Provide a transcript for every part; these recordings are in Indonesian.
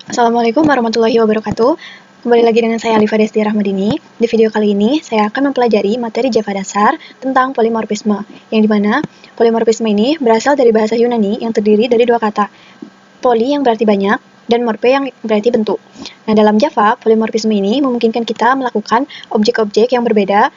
Assalamualaikum warahmatullahi wabarakatuh. Kembali lagi dengan saya Alifa Desti Rahmadini. Di video kali ini, saya akan mempelajari materi Java dasar tentang polimorfisme, yang dimana polimorfisme ini berasal dari bahasa Yunani yang terdiri dari dua kata, poli yang berarti banyak, dan morphe yang berarti bentuk. Nah, dalam Java, polimorfisme ini memungkinkan kita melakukan objek-objek yang berbeda,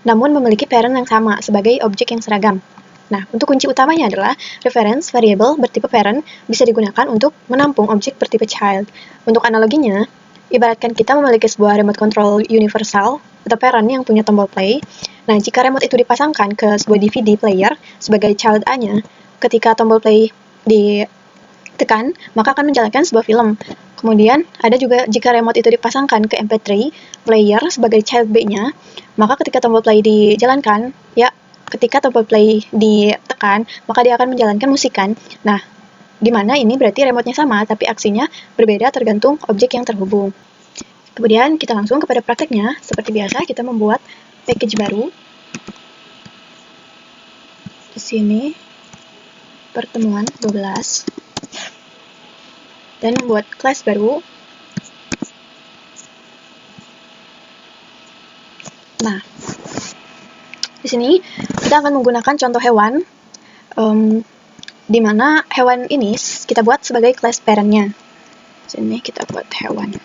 namun memiliki parent yang sama sebagai objek yang seragam. Nah, untuk kunci utamanya adalah reference variable bertipe parent bisa digunakan untuk menampung objek bertipe child. Untuk analoginya, ibaratkan kita memiliki sebuah remote control universal atau parent yang punya tombol play. Nah, jika remote itu dipasangkan ke sebuah DVD player sebagai child A-nya, ketika tombol play ditekan, maka akan menjalankan sebuah film. Kemudian, ada juga jika remote itu dipasangkan ke MP3 player sebagai child B-nya, maka ketika tombol play dijalankan, ketika tombol play ditekan, maka dia akan menjalankan musik kan. Nah, di mana ini berarti remote-nya sama, tapi aksinya berbeda tergantung objek yang terhubung. Kemudian kita langsung kepada prakteknya. Seperti biasa, kita membuat package baru. Di sini, pertemuan 12. Dan membuat kelas baru. Nah, di sini kita akan menggunakan contoh hewan, di mana hewan ini kita buat sebagai kelas parent-nya. Di sini kita buat hewan.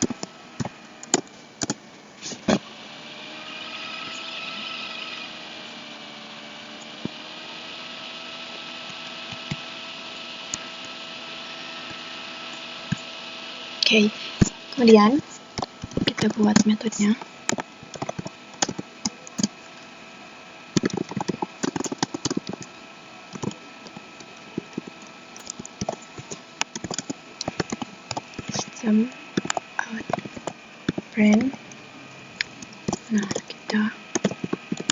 Oke, kemudian kita buat metodenya. System out print. Nah, kita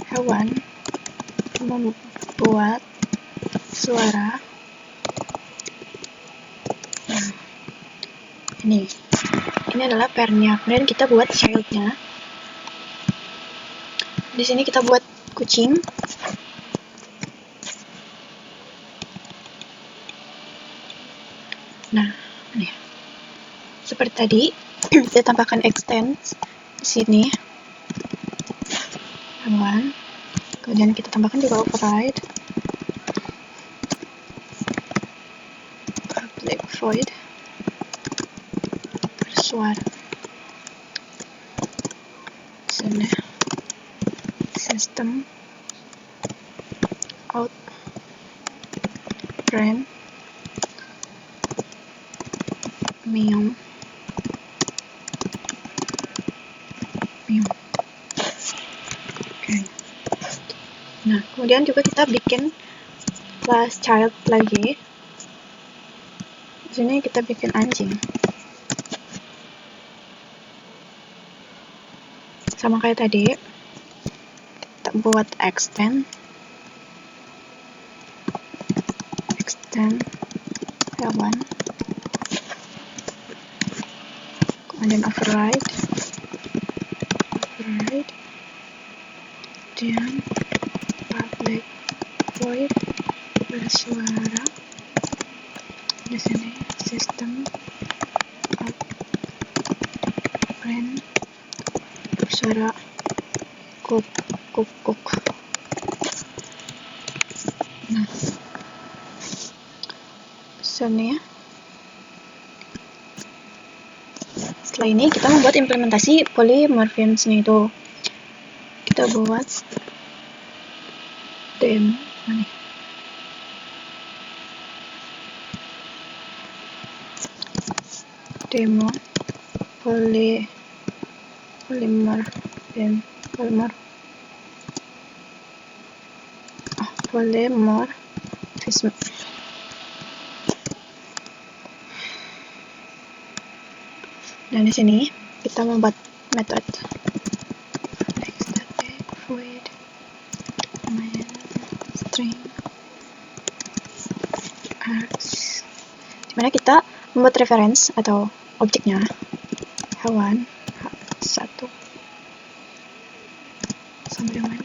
hewan membuat suara. Nah, ini adalah parent-nya. Kemudian kita buat child-nya. Di sini kita buat kucing. Nah, ini seperti tadi, kita tambahkan extend di sini hewan. Kemudian kita tambahkan juga override public void bersuara. Sini system out print meow. Oke. Nah, kemudian juga kita bikin kelas child lagi. Di sini kita bikin anjing. Sama kayak tadi, kita buat extend hewan. Kemudian override dan public void bersuara. Di sini system out print bersuara kuk. Nah, sini ya. Setelah ini kita membuat implementasi polymorphism itu. Kita buat demo polymorphism. Dan di sini kita membuat metode void main string args, dimana kita membuat reference atau objeknya hewan H1 sampai dengan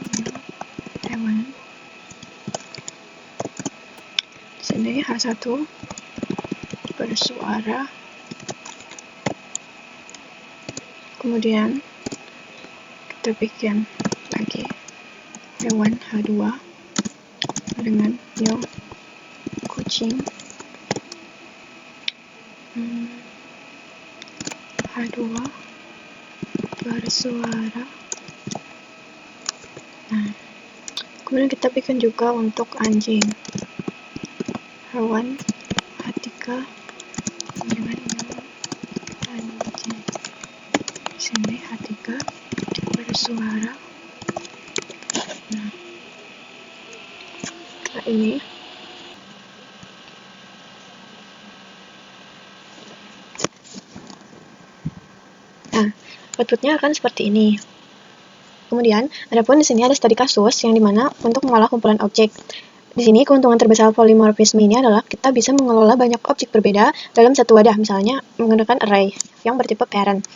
hewan. Di sini H1 bersuara Kemudian kita bikin lagi hewan H2 dengan new kucing H2 bersuara. Nah, kemudian kita bikin juga untuk anjing hewan H3 dengan new anjing. Di sini H3 bersuara. Nah, setelah ini outputnya akan seperti ini. Kemudian, adapun di sini ada studi kasus yang dimana untuk mengolah kumpulan objek. Di sini keuntungan terbesar polimorfisme ini adalah kita bisa mengelola banyak objek berbeda dalam satu wadah, misalnya menggunakan array yang bertipe parent.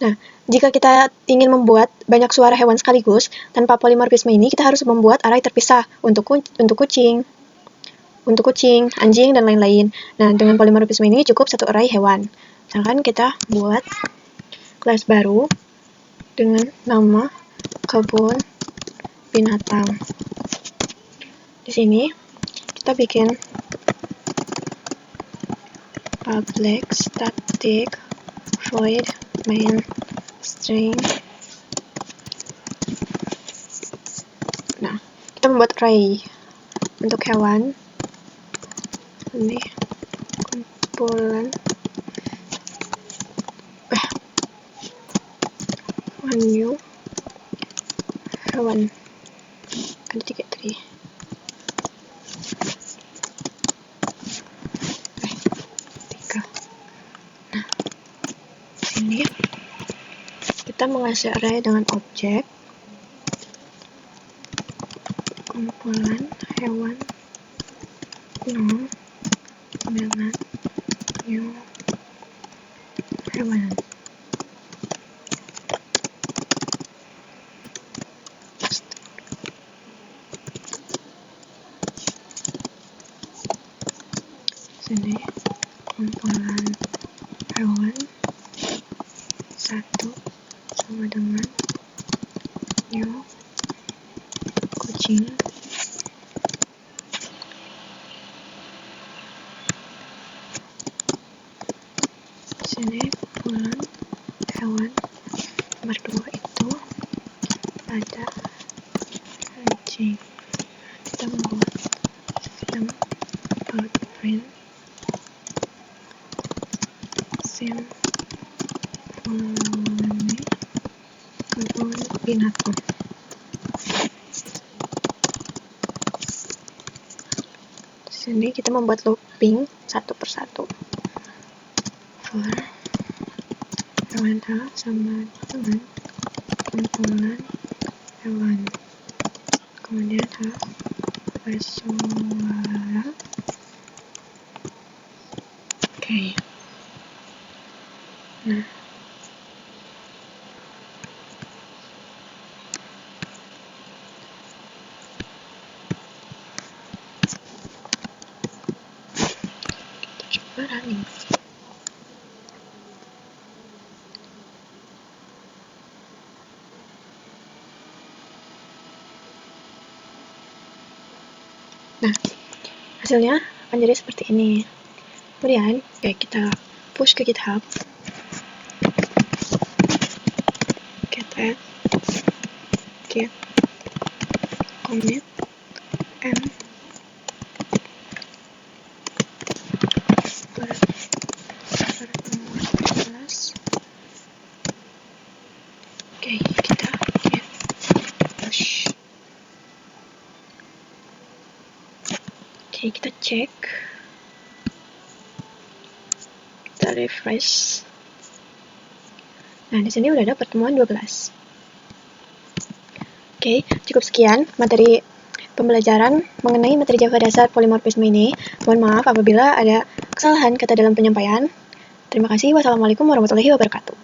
Nah, jika kita ingin membuat banyak suara hewan sekaligus, tanpa polimorfisme ini kita harus membuat array terpisah untuk kucing, anjing, dan lain-lain. Nah, dengan polimorfisme ini cukup satu array hewan. Misalkan kita buat kelas baru dengan nama kebun binatang. Di sini kita bikin public static void main string. Nah, kita membuat array untuk hewan. Ini kumpulan new hewan. Ada 3. Nah, sini kita mengasih array dengan objek kumpulan hewan nom dengan new hewan. Sini kumpulan hewan 1 sama dengan new kucing. Sini kumpulan hewan nomor 2 itu ada anjing. Kita membuat sistem outprint simulasi kebun binatang. Di sini kita membuat looping satu persatu. For hewan A sama dengan kumpulan hewan. Kemudian A bersuara. Oke. Nah, kita coba running. Nah, hasilnya akan jadi seperti ini. Kemudian, kita push ke GitHub. Get commit and nomor 11. Kita get push. Kita cek, kita refresh. Nah, di sini udah ada pertemuan 12. Cukup sekian materi pembelajaran mengenai materi Java dasar polimorfisme ini. Mohon maaf apabila ada kesalahan kata dalam penyampaian. Terima kasih. Wassalamualaikum warahmatullahi wabarakatuh.